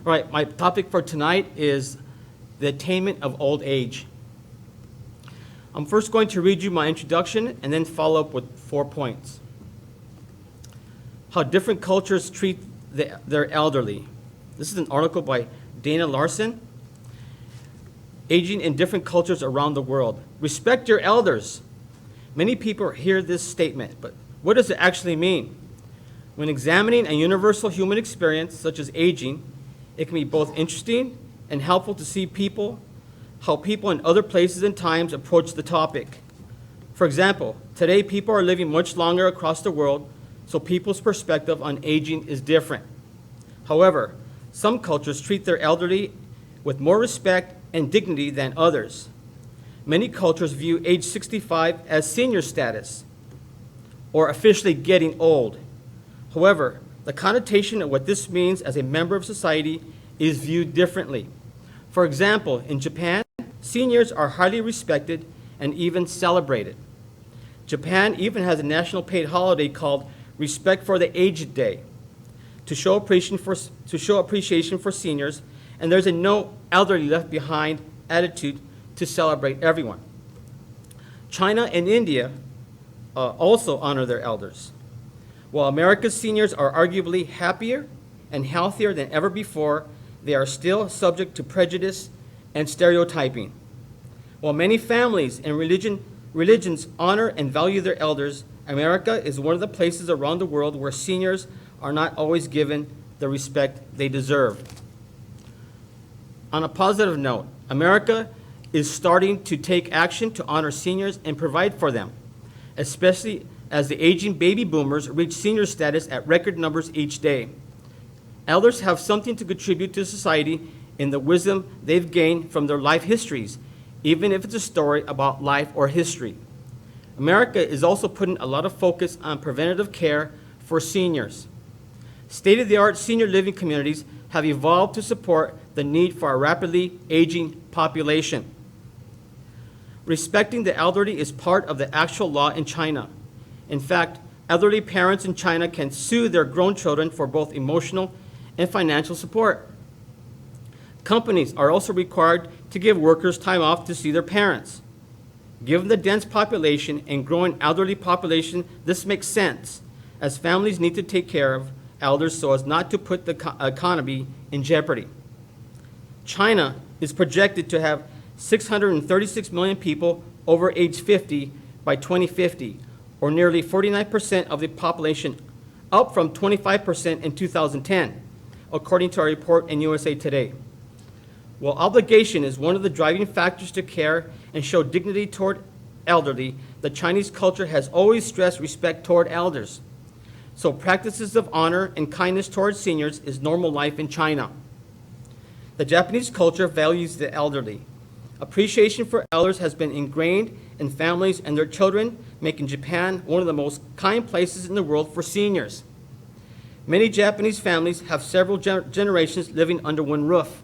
All right, my topic for tonight is the attainment of old age. I'm first going to read you my introduction and then follow up with 4 points. How different cultures treat their elderly. This is an article by Dana Larson. Aging in different cultures around the world. Respect your elders. Many people hear this statement, but what does it actually mean? When examining a universal human experience, such as aging, it can be both interesting and helpful to see how people in other places and times approach the topic. For example, today people are living much longer across the world, so people's perspective on aging is different. However, some cultures treat their elderly with more respect and dignity than others. Many cultures view age 65 as senior status, or officially getting old. However, the connotation of what this means as a member of society is viewed differently. For example, in Japan, seniors are highly respected and even celebrated. Japan even has a national paid holiday called Respect for the Aged Day to show appreciation for seniors, and there's a no elderly left behind attitude to celebrate everyone. China and India also honor their elders. While America's seniors are arguably happier and healthier than ever before, they are still subject to prejudice and stereotyping. While many families and religions honor and value their elders, America is one of the places around the world where seniors are not always given the respect they deserve. On a positive note, America is starting to take action to honor seniors and provide for them, especially as the aging baby boomers reach senior status at record numbers each day. Elders have something to contribute to society in the wisdom they've gained from their life histories, even if it's a story about life or history. America is also putting a lot of focus on preventative care for seniors. State-of-the-art senior living communities have evolved to support the need for a rapidly aging population. Respecting the elderly is part of the actual law in China. In fact, elderly parents in China can sue their grown children for both emotional and financial support. Companies are also required to give workers time off to see their parents. Given the dense population and growing elderly population, this makes sense, as families need to take care of elders so as not to put the economy in jeopardy. China is projected to have 636 million people over age 50 by 2050, or nearly 49% of the population, up from 25% in 2010, according to a report in USA Today. While obligation is one of the driving factors to care and show dignity toward elderly, the Chinese culture has always stressed respect toward elders. So practices of honor and kindness towards seniors is normal life in China. The Japanese culture values the elderly. Appreciation for elders has been ingrained in families and their children, making Japan one of the most kind places in the world for seniors. Many Japanese families have several generations living under one roof.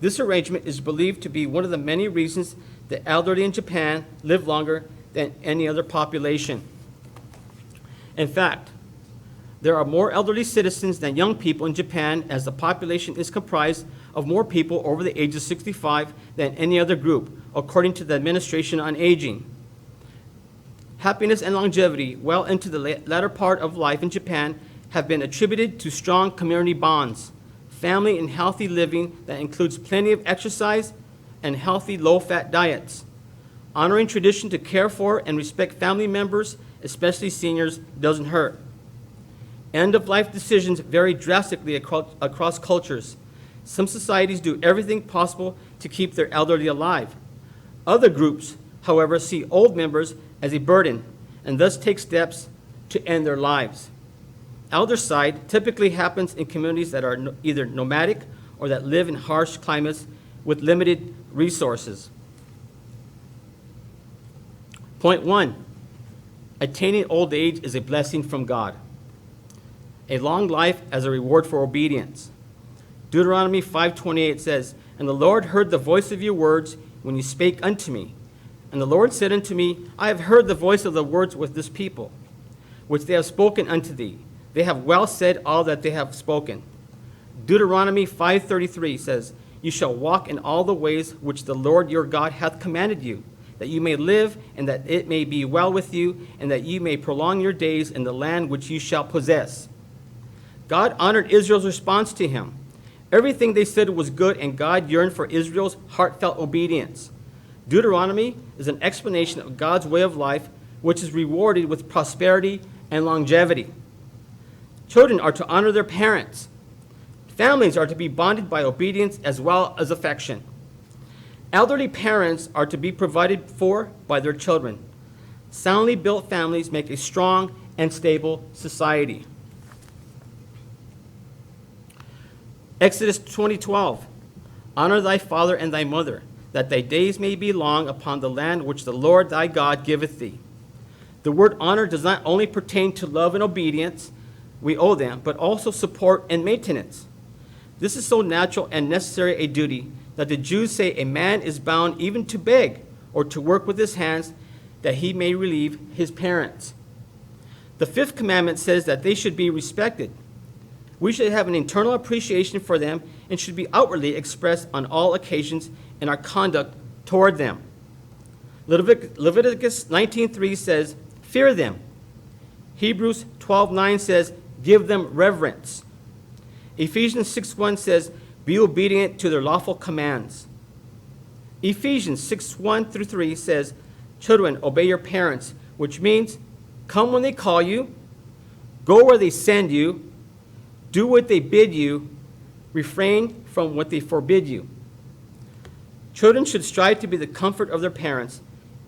This arrangement is believed to be one of the many reasons the elderly in Japan live longer than any other population. In fact, there are more elderly citizens than young people in Japan, as the population is comprised of more people over the age of 65 than any other group, according to the Administration on Aging. Happiness and longevity well into the latter part of life in Japan have been attributed to strong community bonds, family and healthy living that includes plenty of exercise and healthy low-fat diets. Honoring tradition to care for and respect family members, especially seniors, doesn't hurt. End-of-life decisions vary drastically across cultures. Some societies do everything possible to keep their elderly alive. Other groups, however, see old members as a burden and thus take steps to end their lives. Eldercide typically happens in communities that are either nomadic or that live in harsh climates with limited resources. Point 1, attaining old age is a blessing from God. A long life as a reward for obedience. Deuteronomy 5:28 says, "And the Lord heard the voice of your words when you spake unto me. And the Lord said unto me, I have heard the voice of the words with this people, which they have spoken unto thee. They have well said all that they have spoken. Deuteronomy 5:33 says, "You shall walk in all the ways which the Lord your God hath commanded you, that you may live, and that it may be well with you, and that you may prolong your days in the land which you shall possess." God honored Israel's response to him. Everything they said was good, and God yearned for Israel's heartfelt obedience. Deuteronomy is an explanation of God's way of life, which is rewarded with prosperity and longevity. Children are to honor their parents. Families are to be bonded by obedience as well as affection. Elderly parents are to be provided for by their children. Soundly built families make a strong and stable society. Exodus 20:12, "Honor thy father and thy mother, that thy days may be long upon the land which the Lord thy God giveth thee." The word honor does not only pertain to love and obedience we owe them, but also support and maintenance. This is so natural and necessary a duty that the Jews say a man is bound even to beg or to work with his hands that he may relieve his parents. The fifth commandment says that they should be respected. We should have an internal appreciation for them and should be outwardly expressed on all occasions in our conduct toward them. Leviticus 19:3 says, "Fear them." Hebrews 12:9 says, "Give them reverence." Ephesians 6:1 says, "Be obedient to their lawful commands." Ephesians 6:1-3 says, "Children, obey your parents," which means come when they call you, go where they send you, do what they bid you, refrain from what they forbid you. Children should strive to be the comfort of their parents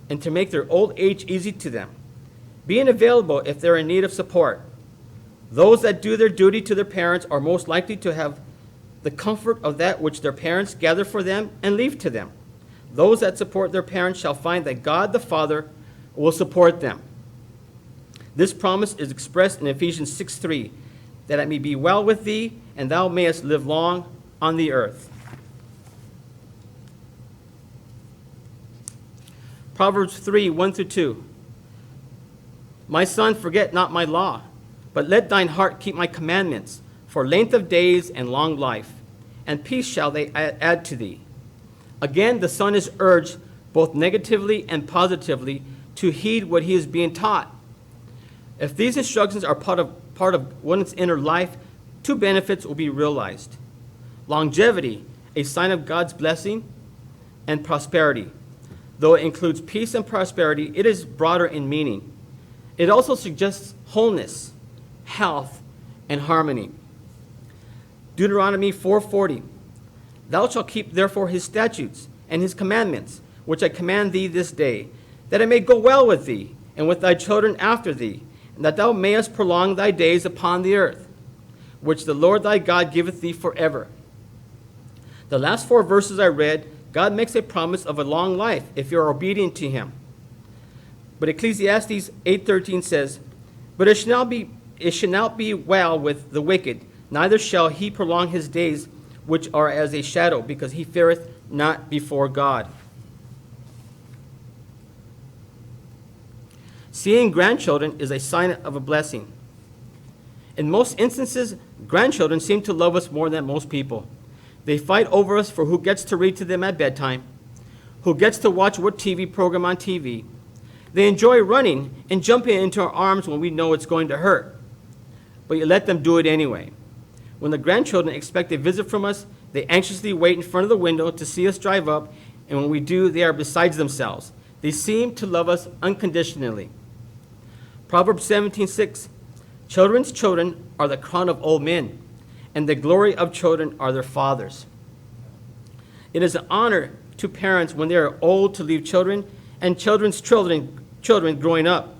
and to make their old age easy to them, being available if they're in need of support. Those that do their duty to their parents are most likely to have the comfort of that which their parents gather for them and leave to them. Those that support their parents shall find that God the Father will support them. This promise is expressed in Ephesians 6:3, "That it may be well with thee, and thou mayest live long on the earth." Proverbs 3:1-2, "My son, forget not my law, but let thine heart keep my commandments, for length of days and long life, and peace shall they add to thee." Again, the son is urged, both negatively and positively, to heed what he is being taught. If these instructions are part of one's inner life, two benefits will be realized. Longevity, a sign of God's blessing, and prosperity. Though it includes peace and prosperity, it is broader in meaning. It also suggests wholeness, health, and harmony. Deuteronomy 4:40, "Thou shalt keep therefore his statutes and his commandments, which I command thee this day, that it may go well with thee and with thy children after thee, and that thou mayest prolong thy days upon the earth, which the Lord thy God giveth thee forever." The last four verses I read, God makes a promise of a long life if you are obedient to him. But Ecclesiastes 8:13 says, "But it shall not be well with the wicked, neither shall he prolong his days, which are as a shadow, because he feareth not before God." Seeing grandchildren is a sign of a blessing. In most instances, grandchildren seem to love us more than most people. They fight over us for who gets to read to them at bedtime, who gets to watch what TV program on TV. They enjoy running and jumping into our arms when we know it's going to hurt. But you let them do it anyway. When the grandchildren expect a visit from us, they anxiously wait in front of the window to see us drive up, and when we do, they are beside themselves. They seem to love us unconditionally. Proverbs 17:6, "Children's children are the crown of old men, and the glory of children are their fathers." It is an honor to parents when they are old to leave children and children's children growing up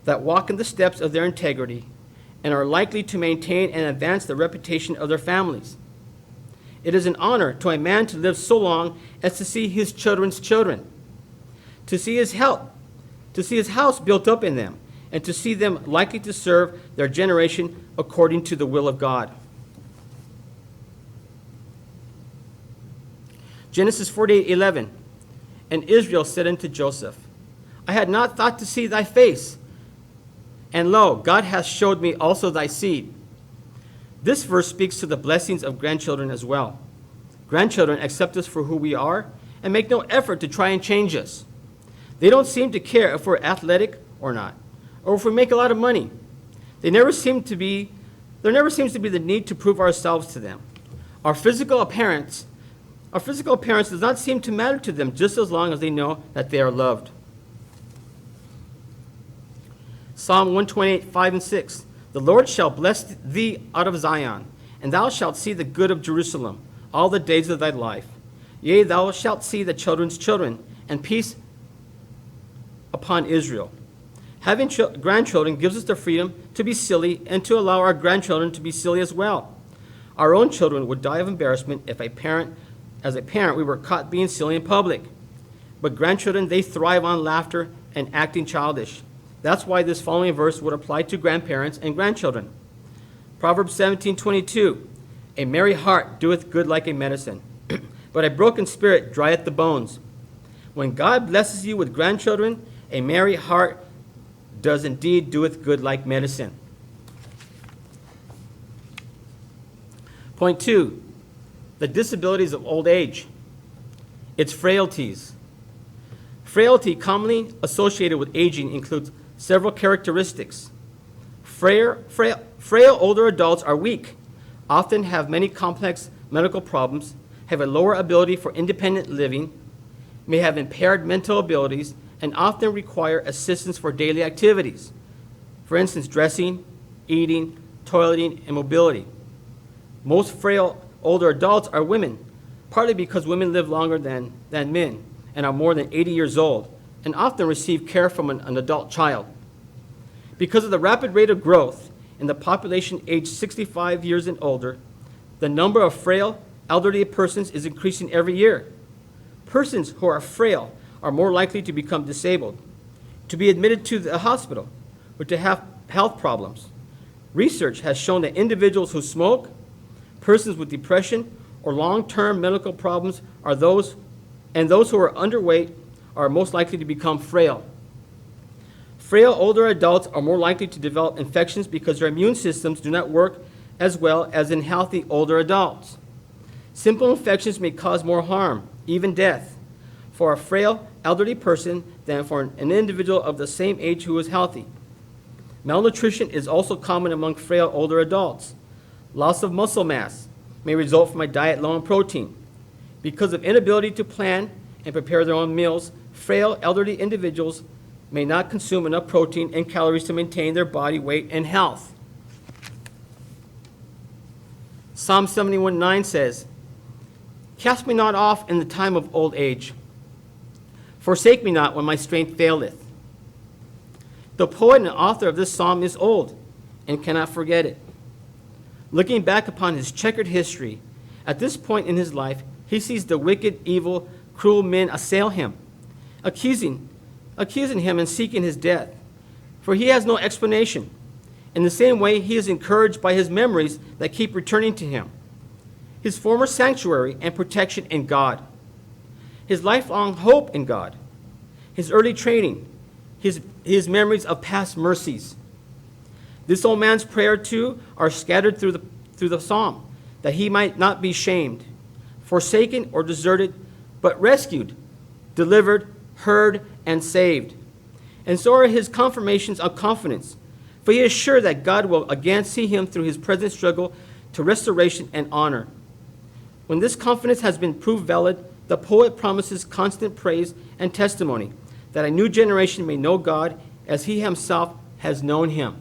that walk in the steps of their integrity and are likely to maintain and advance the reputation of their families. It is an honor to a man to live so long as to see his children's children, to see his house built up in them, and to see them likely to serve their generation according to the will of God. Genesis 48:11, "And Israel said unto Joseph, I had not thought to see thy face, and lo, God hath showed me also thy seed." This verse speaks to the blessings of grandchildren as well. Grandchildren accept us for who we are and make no effort to try and change us. They don't seem to care if we're athletic or not, or if we make a lot of money. There never seems to be the need to prove ourselves to them. Our physical appearance does not seem to matter to them, just as long as they know that they are loved. Psalm 128, 5 and 6. The Lord shall bless thee out of Zion, and thou shalt see the good of Jerusalem all the days of thy life. Yea, thou shalt see the children's children, and peace upon Israel. Having grandchildren gives us the freedom to be silly and to allow our grandchildren to be silly as well. Our own children would die of embarrassment if as a parent, we were caught being silly in public. But grandchildren, they thrive on laughter and acting childish. That's why this following verse would apply to grandparents and grandchildren. Proverbs 17:22, a merry heart doeth good like a medicine, but a broken spirit drieth the bones. When God blesses you with grandchildren, a merry heart does indeed doeth good like medicine. Point 2, the disabilities of old age. Its frailties. Frailty commonly associated with aging includes several characteristics. Frail older adults are weak, often have many complex medical problems, have a lower ability for independent living, may have impaired mental abilities, and often require assistance for daily activities. For instance, dressing, eating, toileting, and mobility. Most frail older adults are women, partly because women live longer than men and are more than 80 years old, and often receive care from an adult child. Because of the rapid rate of growth in the population aged 65 years and older, the number of frail elderly persons is increasing every year. Persons who are frail are more likely to become disabled, to be admitted to the hospital, or to have health problems. Research has shown that individuals who smoke, persons with depression, or long-term medical problems are those who are underweight are most likely to become frail. Frail older adults are more likely to develop infections because their immune systems do not work as well as in healthy older adults. Simple infections may cause more harm, even death, for a frail elderly person than for an individual of the same age who is healthy. Malnutrition is also common among frail older adults. Loss of muscle mass may result from a diet low in protein. Because of inability to plan and prepare their own meals, frail elderly individuals may not consume enough protein and calories to maintain their body weight and health. Psalm 71:9 says, cast me not off in the time of old age. Forsake me not when my strength faileth. The poet and author of this psalm is old and cannot forget it. Looking back upon his checkered history, at this point in his life, he sees the wicked, evil, cruel men assail him, accusing him and seeking his death, for he has no explanation. In the same way, he is encouraged by his memories that keep returning to him, his former sanctuary and protection in God, his lifelong hope in God, his early training, his memories of past mercies. This old man's prayer too are scattered through the psalm, that he might not be shamed, forsaken or deserted, but rescued, delivered, heard, and saved. And so are his confirmations of confidence, for he is sure that God will again see him through his present struggle to restoration and honor. When this confidence has been proved valid, the poet promises constant praise and testimony, that a new generation may know God as he himself has known him.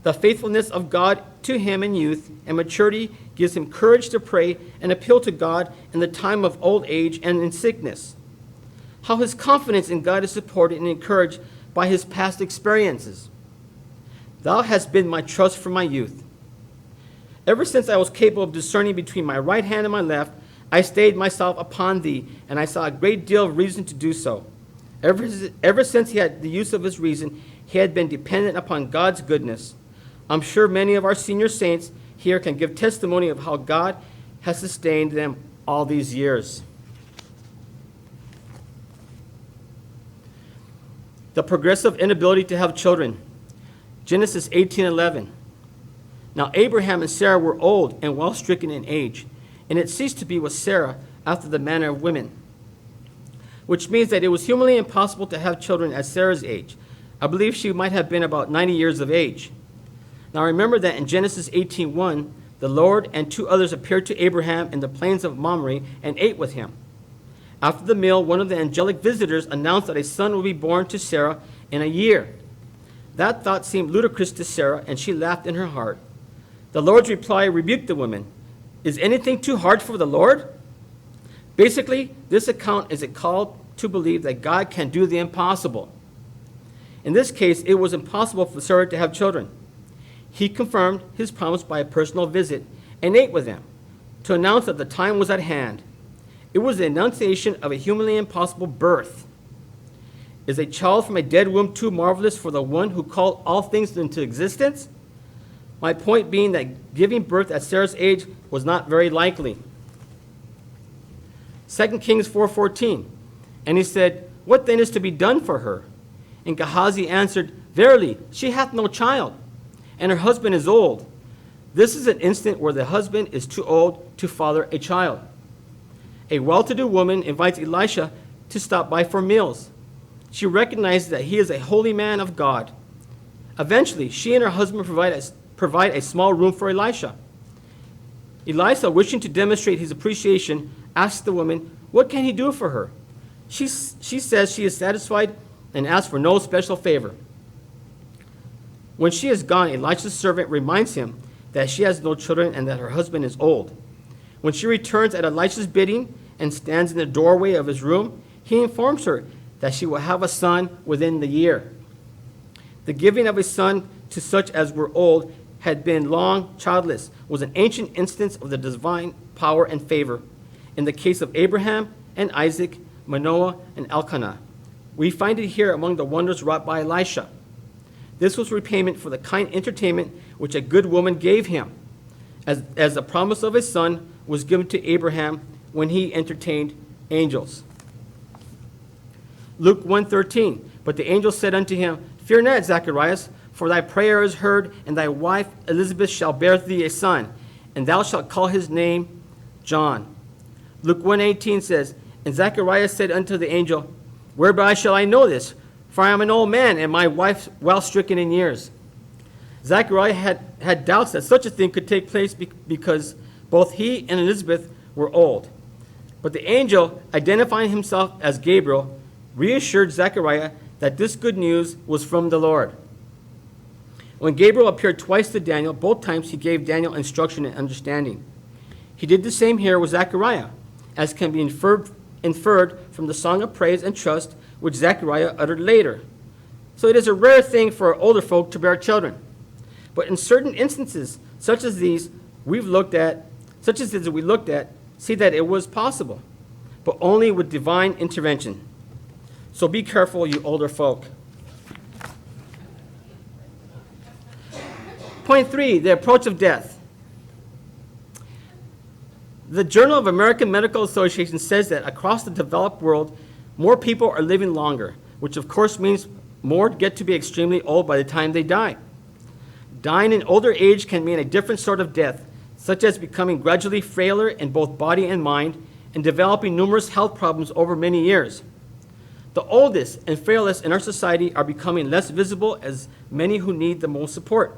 The faithfulness of God to him in youth and maturity gives him courage to pray and appeal to God in the time of old age and in sickness. How his confidence in God is supported and encouraged by his past experiences. Thou hast been my trust from my youth. Ever since I was capable of discerning between my right hand and my left, I stayed myself upon thee, and I saw a great deal of reason to do so. Ever since he had the use of his reason, he had been dependent upon God's goodness. I'm sure many of our senior saints here can give testimony of how God has sustained them all these years. The progressive inability to have children. Genesis 18:11. Now Abraham and Sarah were old and well stricken in age, and it ceased to be with Sarah after the manner of women, which means that it was humanly impossible to have children at Sarah's age. I believe she might have been about 90 years of age. Now remember that in Genesis 18:1, the Lord and two others appeared to Abraham in the plains of Mamre and ate with him. After the meal, one of the angelic visitors announced that a son would be born to Sarah in a year. That thought seemed ludicrous to Sarah, and she laughed in her heart. The Lord's reply rebuked the woman. Is anything too hard for the Lord? Basically, this account is a call to believe that God can do the impossible. In this case, it was impossible for Sarah to have children. He confirmed his promise by a personal visit and ate with them to announce that the time was at hand. It was the annunciation of a humanly impossible birth. Is a child from a dead womb too marvelous for the one who called all things into existence? My point being that giving birth at Sarah's age was not very likely. 2 Kings 4:14, and he said, What then is to be done for her? And Gehazi answered, Verily, she hath no child, and her husband is old. This is an instant where the husband is too old to father a child. A well-to-do woman invites Elisha to stop by for meals. She recognizes that he is a holy man of God. Eventually, she and her husband provide a small room for Elisha. Elisha, wishing to demonstrate his appreciation, asks the woman, what can he do for her? She says she is satisfied and asks for no special favor. When she is gone, Elisha's servant reminds him that she has no children and that her husband is old. When she returns at Elisha's bidding and stands in the doorway of his room, he informs her that she will have a son within the year. The giving of a son to such as were old, had been long childless, was an ancient instance of the divine power and favor. In the case of Abraham and Isaac, Manoah and Elkanah, we find it here among the wonders wrought by Elisha. This was repayment for the kind entertainment which a good woman gave him, as the promise of his son was given to Abraham when he entertained angels. Luke 1:13, but the angel said unto him, Fear not, Zacharias, for thy prayer is heard, and thy wife Elizabeth shall bear thee a son, and thou shalt call his name John. Luke 1:18 says, And Zacharias said unto the angel, Whereby shall I know this? For I am an old man, and my wife well stricken in years. Zachariah had doubts that such a thing could take place because both he and Elizabeth were old. But the angel, identifying himself as Gabriel, reassured Zechariah that this good news was from the Lord. When Gabriel appeared twice to Daniel, both times he gave Daniel instruction and understanding. He did the same here with Zechariah, as can be inferred from the song of praise and trust which Zechariah uttered later. So it is a rare thing for older folk to bear children. But in certain instances, such as these we looked at, see that it was possible, but only with divine intervention. So be careful, you older folk. Point 3, the approach of death. The Journal of American Medical Association says that across the developed world, more people are living longer, which of course means more get to be extremely old by the time they die. Dying in older age can mean a different sort of death, such as becoming gradually frailer in both body and mind and developing numerous health problems over many years. The oldest and frailest in our society are becoming less visible as many who need the most support,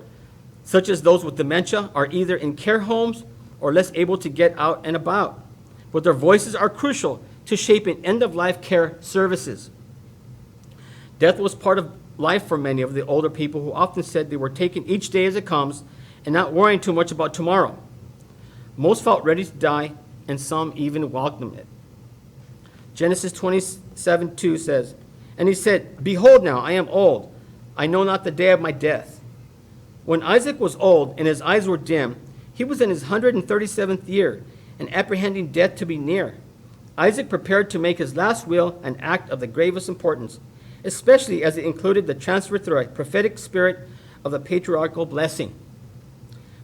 such as those with dementia are either in care homes or less able to get out and about. But their voices are crucial to shaping end-of-life care services. Death was part of life for many of the older people who often said they were taking each day as it comes and not worrying too much about tomorrow. Most felt ready to die, and some even welcomed it. Genesis 27:2 says, And he said, Behold now, I am old. I know not the day of my death. When Isaac was old and his eyes were dim, he was in his 137th year and apprehending death to be near. Isaac prepared to make his last will an act of the gravest importance, especially as it included the transfer through a prophetic spirit of the patriarchal blessing.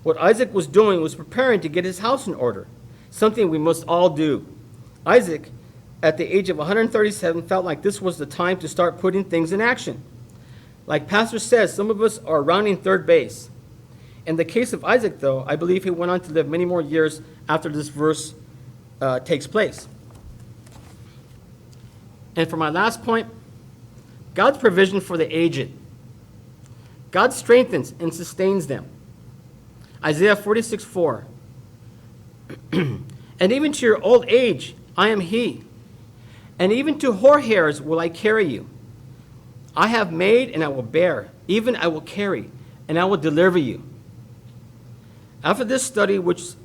What Isaac was doing was preparing to get his house in order, something we must all do. Isaac, at the age of 137, felt like this was the time to start putting things in action. Like Pastor says, some of us are rounding third base. In the case of Isaac, though, I believe he went on to live many more years after this verse takes place. And for my last point, God's provision for the aged. God strengthens and sustains them. Isaiah 46:4. And even to your old age, I am he. And even to hoar hairs will I carry you. I have made and I will bear. Even I will carry and I will deliver you. After this study, which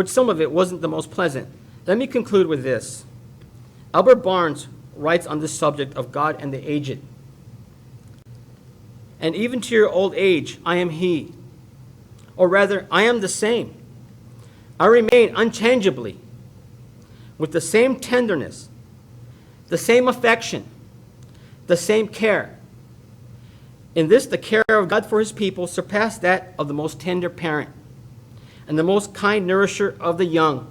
some of it wasn't the most pleasant, let me conclude with this. Albert Barnes writes on this subject of God and the aged. And even to your old age, I am he. Or rather, I am the same. I remain unchangeably with the same tenderness, the same affection, the same care. In this, the care of God for his people surpassed that of the most tender parent and the most kind nourisher of the young.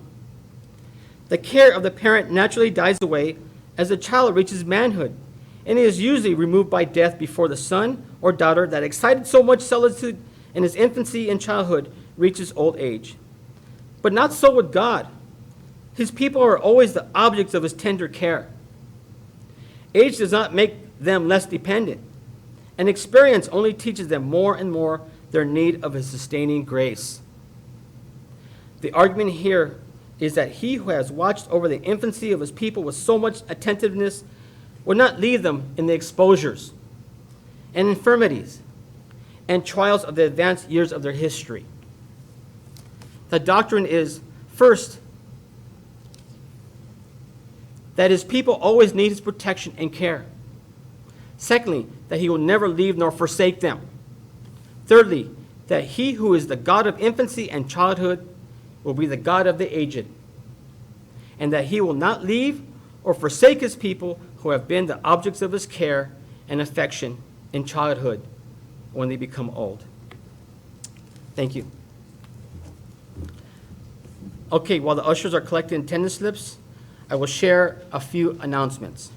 The care of the parent naturally dies away as the child reaches manhood, and it is usually removed by death before the son or daughter that excited so much solitude in his infancy and childhood reaches old age. But not so with God. His people are always the objects of his tender care. Age does not make them less dependent, and experience only teaches them more and more their need of his sustaining grace. The argument here is that he who has watched over the infancy of his people with so much attentiveness would not leave them in the exposures and infirmities and trials of the advanced years of their history. The doctrine is, first, that his people always need his protection and care. Secondly, that he will never leave nor forsake them. Thirdly, that he who is the God of infancy and childhood will be the God of the aged, and that he will not leave or forsake his people who have been the objects of his care and affection in childhood when they become old. Thank you. Okay, while the ushers are collecting attendance slips, I will share a few announcements.